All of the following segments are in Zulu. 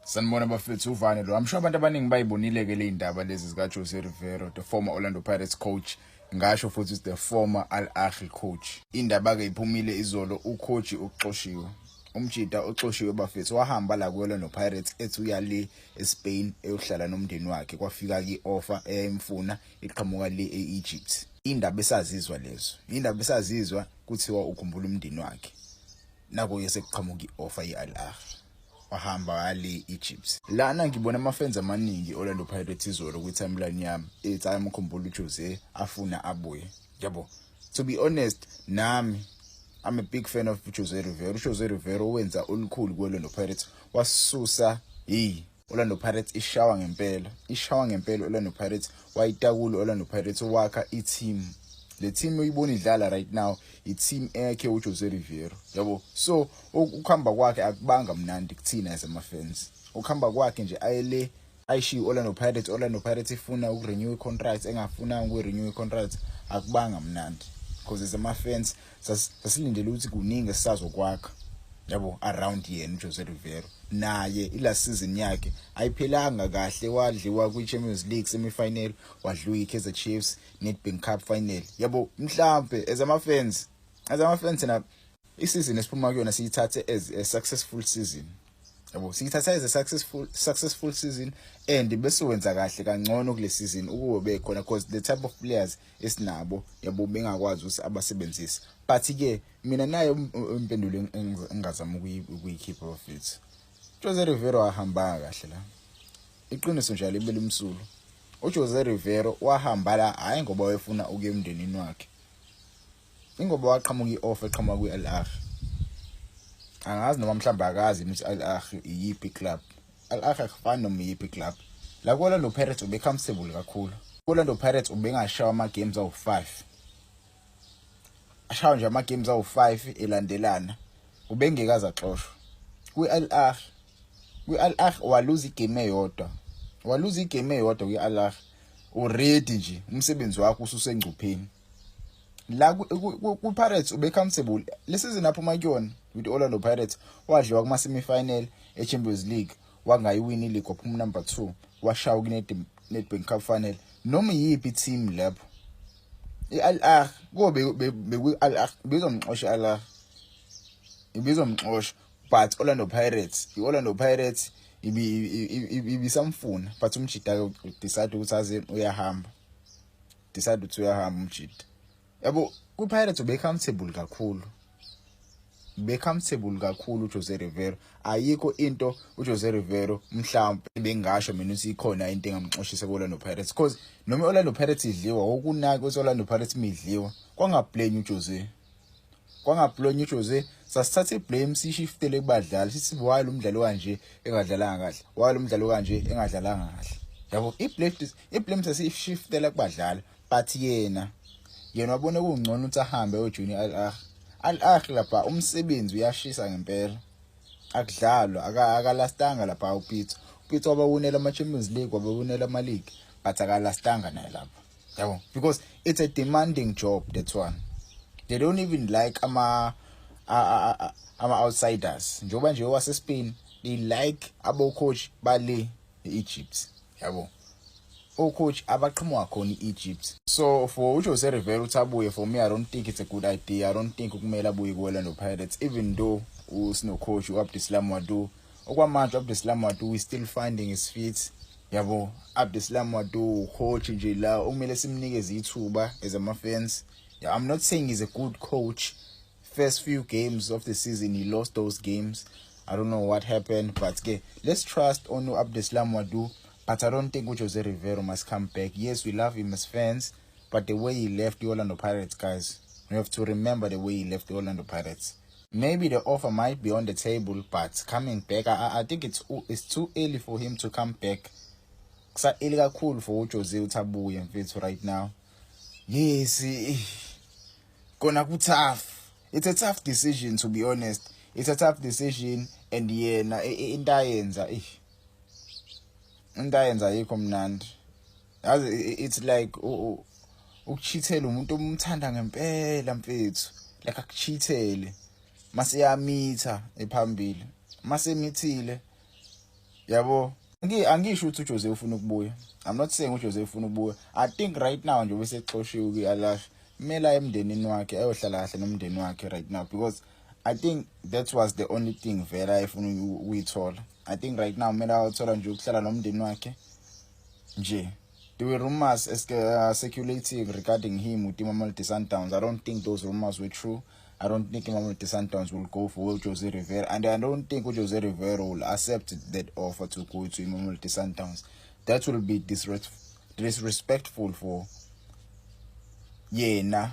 Sanibona bafethu uvane lo. I'm sure abantu abaningi bayibonile ke le indaba lezi zika Jose Rivero, the former Orlando Pirates coach. Ngasho futhi is the former Al Ahly coach. Indaba ke iphumile izolo ucoach uxoshiwe. Umjida oxoshiwe bafethu wahamba la kuOrlando Pirates ethi uya le eSpain eyohlala nomndeni wakhe kwafika ke offer eyimfuna iqhamuka le eEgypt. Indaba esazizwa lezo. Indaba esazizwa kuthiwa ukhumbula umndeni wakhe. Nako yesekuqhamuka ioffer yeAl Ahly. Wahamba ali Egypt. Lana ngibona amafans amaningi Orlando Pirates izolo ku timeline yami ethi ayamkhumbula uJose afuna abuye. Yabo. To be honest, nami I'm a big fan of Jose Rivero. Jose Rivero wenza olukhulu ku Orlando Pirates wasusa Orlando Pirates ishawa ngempela. Ishawa ngempela Orlando Pirates wayitakula Orlando Pirates wakha i-team. Le team uyibona idlala right now i-team ekhe uJose Rivero. Yabo. So ukuhamba kwakhe akubanga mnandi kuthina as ama fans. Ukuhamba kwakhe nje ayele ayishiya Orlando Pirates ifuna ukurenew i-contract engafuna ukurenew i-contract akubanga mnandi because as ama fans sasilindele ukuthi kuningi sisazokwakha. Yabo around yena uJose Rivero. Naye ila season yakhe ayiphelanga kahle wadliwa kwi-Champions League semi-final wadliwa iKaizer Chiefs Nedbank Cup final. Yabo mhlambe as ama fans na i-season esiphuma kuyona siyithathe as a successful season. Yabo siyithatha as a successful season and bese wenza kahle kangcono kule season ukube khona because the type of players esinabo yabo bengakwazi ukuthi abasebenzise. But ke mina naye impendulo engazama ukuyikhipha bafethu. Jose Rivero wahamba kahle la. Iqiniso nje libele umsulu. uJose Rivero wahamba la hayi ngoba wayefuna ukuya emndenini wakhe. Ingoba waqhamuka ioffer eqhamuka kwiAl Ahly. Angazi noma mhlawumbe akazi ukuthi Al Ahly iyiphi club. Al Ahly akufani noma iyiphi club. La kuOrlando Pirates ube comfortable kakhulu. kuOrlando Pirates ubengashawa ama games awu5. Ashawa nje ama games awu5 elandelana. Ubengekaza xoshwa. kwiAl Ahly waluza igame eyodwa. Waluza igame eyodwa kwiAl Ahly. Already nje umsebenzi wakho ususengcupheni. La ku Pirates ube comfortable. Le season aphuma kuyona with Orlando Pirates wadliwa kuma semi-final eChampions League wangayiwini league waphuma number 2 washawa kuNedbank Cup final noma yipi team lapho. iAl Ahly kube beku-Al Ahly bizomxosha Al Ahly. Ibizomxosha but Orlando Pirates ibisamfuna but umjida decide ukuthi aze uyahamba. Decide ukuthi uyahamba umjida. Yabo kuPirates ube comfortable kakhulu. Ube comfortable kakhulu uJose Rivero. Ayikho into uJose Rivero mhlawumbe bengasho mina ukuthi ikhona into engamxoshisa kuOrlando Pirates because noma Orlando Pirates idliwa okunaki ukuthi Orlando Pirates midliwa kwangablame uJose. Kwangablame uJose sasithatha iblame sishiftele kubadlali sithi why lo mdlalo kanje engadlalanga kahle. Why lo mdlalo kanje engadlalanga kahle. Yabo iblame sasishiftela kubadlali but yena wabona kungcono ukuthi ahambe eJunior Al Ahly. Al Ahly lapha umsebenzi uyashisa ngempela. Akudlalwa akalastanga lapha uPeter. uPeter wabawinela ama-Champions League wabawinela ama-league but akalastanga naye lapha. Yabo because it's a demanding job that one. They don't even like ama outsiders. Njoba nje waseSpain they like abo coach bale eEgypt. Yabo coach abaqhamuka khona eEgypt. So for uJose Rivero uTabuye for me I don't think it's a good idea. I don't think ukumela abuye kuOrlando Pirates even though usino coach uAbdeslam Wadu. Okwamanje uAbdeslam Wadu is still finding his feet. Yabo Abdeslam Wadu coach nje la umele simnikeze ithuba as ama fans. Yeah, I'm not saying he's a good coach. First few games of the season he lost those games. I don't know what happened but let's trust on Abdeslam Wadu. But I don't think Jose Rivero must come back. Yes, we love him as fans, but the way he left the Orlando Pirates, guys, we have to remember the way he left the Orlando Pirates. Maybe the offer might be on the table, but coming back, I think it's too early for him to come back. It's early cool for Jose Utabuye and Vito right now. Yes, gonna be tough. It's a tough decision, to be honest. It's a tough decision, and yeah, in the end, Ndayenza ayikho mnandi. It's like ukuchithela umuntu omthanda ngempela mfethu. Like akuchithele. Mase yamitha ephambili. Mase emithile Yabo. Angisho ukuthi uJose ufuna ukubuya. I'm not saying uJose ufuna ukubuya. I think right now nje bese exoshiwe kuAlash. Kumele emndenini wakhe ayohlala kahle nomndeni wakhe right now because I think that was the only thing vela ayefuna ukuyithola. I think right now kumele ayothola nje ukuhlala nomndeni wakhe nje. There were rumors circulating regarding him with Mamelodi Sundowns. I don't think those rumors were true. I don't think Mamelodi Sundowns will go for Jose Rivera, and I don't think Jose Rivera will accept that offer to go to Mamelodi Sundowns. That will be disrespectful for yena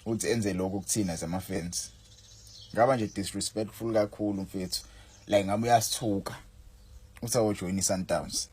uthi enze lokho kuthina zamafans. Ngaba nje disrespectful kakhulu mfethu. Like ngabe uyasithuka uthi awojoin iSundowns.